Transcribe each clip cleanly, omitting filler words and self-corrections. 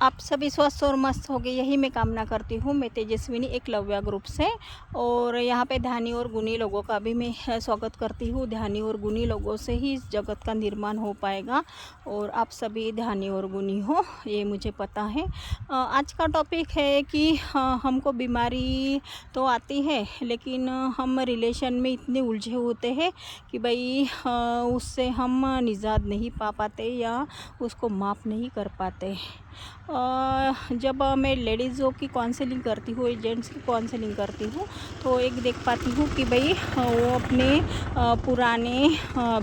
आप सभी स्वस्थ और मस्त होंगे, यही मैं कामना करती हूँ। मैं तेजस्विनी एकलव्य ग्रुप से, और यहाँ पे ध्यानी और गुणी लोगों का भी मैं स्वागत करती हूँ। ध्यानी और गुणी लोगों से ही इस जगत का निर्माण हो पाएगा, और आप सभी ध्यानी और गुणी हो, ये मुझे पता है। आज का टॉपिक है कि हमको बीमारी तो आती है, लेकिन हम रिलेशन में इतने उलझे होते हैं कि भाई उससे हम निजात नहीं पा पाते या उसको माफ़ नहीं कर पाते। जब मैं लेडीज़ों की काउंसलिंग करती हूँ, जेंट्स की काउंसलिंग करती हूँ, तो एक देख पाती हूँ कि भाई वो अपने पुराने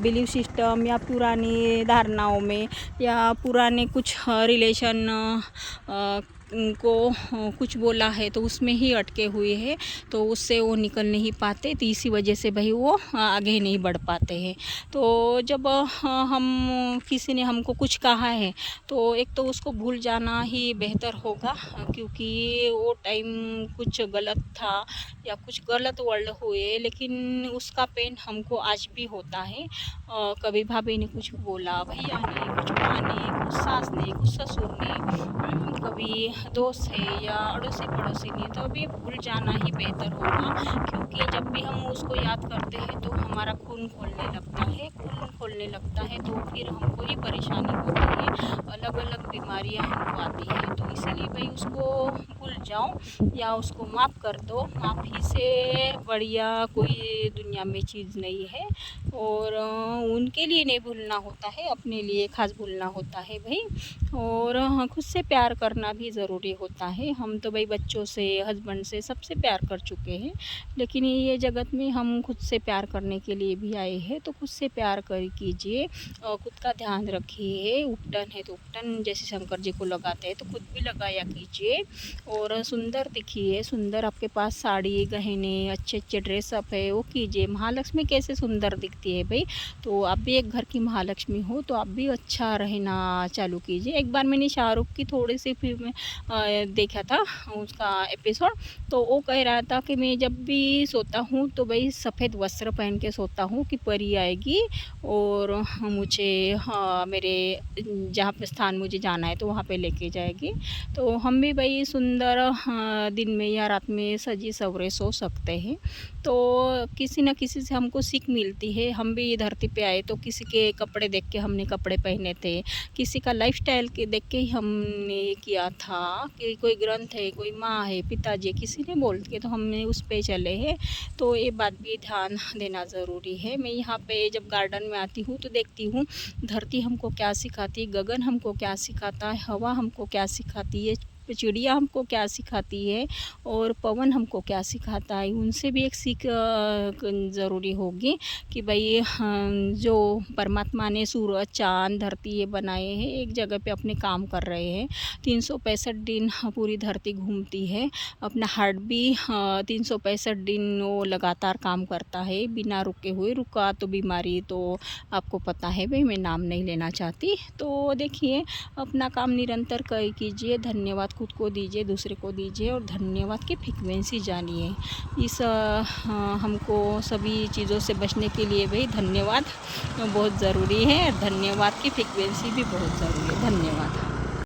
बिलीव सिस्टम या पुरानी धारणाओं में या पुराने कुछ रिलेशन को कुछ बोला है तो उसमें ही अटके हुए हैं, तो उससे वो निकल नहीं पाते। तो इसी वजह से भाई वो आगे नहीं बढ़ पाते हैं। तो जब हम किसी ने हमको कुछ कहा है तो एक तो उसको भूल जाना ही बेहतर होगा, क्योंकि वो टाइम कुछ गलत था या कुछ गलत वर्ड हुए, लेकिन उसका पेन हमको आज भी होता है। कभी भाभी ने कुछ बोला, भैया ने, कुछ माँ ने, कुछ सास ने, कुछ ससुर ने, कभी दोस्त है या अड़ोसी पड़ोसी ने, तो अभी भूल जाना ही बेहतर होगा। क्योंकि जब भी हम उसको याद करते हैं तो हमारा खून खोलने लगता है, तो फिर हमको ही परेशानी होती है, अलग अलग बीमारियां हमको आती हैं। तो इसीलिए भाई उसको भूल जाओ या उसको माफ़ कर दो। माफ़ी से बढ़िया कोई दुनिया में चीज़ नहीं है, और उनके लिए नहीं भूलना होता है, अपने लिए खास भूलना होता है भाई। और खुद से प्यार करना भी ज़रूरी होता है। हम तो भाई बच्चों से, हस्बैंड से, सबसे प्यार कर चुके हैं, लेकिन ये जगत में हम खुद से प्यार करने के लिए भी आए हैं। तो खुद से प्यार कर कीजिए, खुद का ध्यान रखिए। उपटन है तो उपटन जैसे शंकर जी को लगाते हैं तो खुद भी लगाया कीजिए, और सुंदर दिखिए। सुंदर आपके पास साड़ी, गहने, अच्छे अच्छे ड्रेसअप है, वो कीजिए। महालक्ष्मी कैसे सुंदर दिखती है भाई, तो आप भी एक घर की महालक्ष्मी हो, तो आप भी अच्छा रहना चालू कीजिए। एक बार मैंने शाहरुख की थोड़ी सी फिल्म देखा था, उसका एपिसोड, तो वो कह रहा था कि मैं जब भी सोता हूँ तो भाई सफ़ेद वस्त्र पहन के सोता हूँ कि परी आएगी और मुझे मेरे जहाँ पे स्थान मुझे जाना है तो वहाँ पे लेके जाएगी। तो हम भी भाई सुंदर दिन में या रात में सजी सवरे सो सकते हैं। तो किसी न किसी से हमको सीख मिलती है। हम भी धरती पे आए तो किसी के कपड़े देख के हमने कपड़े पहने थे, किसी का लाइफस्टाइल के देख के ही हमने किया था कि कोई ग्रंथ है, कोई माँ है, पिताजी है, किसी ने बोल के तो हमने उस पे चले हैं। तो ये बात भी ध्यान देना ज़रूरी है। मैं यहाँ पे जब गार्डन में आती हूँ तो देखती हूँ धरती हमको क्या सिखाती, गगन हमको क्या सिखाता है, हवा हमको क्या सिखाती है, चिड़िया हमको क्या सिखाती है, और पवन हमको क्या सिखाता है। उनसे भी एक सीख ज़रूरी होगी कि भाई जो परमात्मा ने सूरज, चाँद, धरती ये बनाए हैं, एक जगह पे अपने काम कर रहे हैं। 365 दिन पूरी धरती घूमती है, अपना हार्ट भी 365 दिन वो लगातार काम करता है बिना रुके हुए। रुका तो बीमारी, तो आपको पता है भाई, मैं नाम नहीं लेना चाहती। तो देखिए, अपना काम निरंतर कीजिए, धन्यवाद खुद को दीजिए, दूसरे को दीजिए, और धन्यवाद की फ्रीक्वेंसी जानिए। इस हमको सभी चीज़ों से बचने के लिए भाई धन्यवाद बहुत ज़रूरी है। धन्यवाद की फ्रीक्वेंसी भी बहुत ज़रूरी है। धन्यवाद।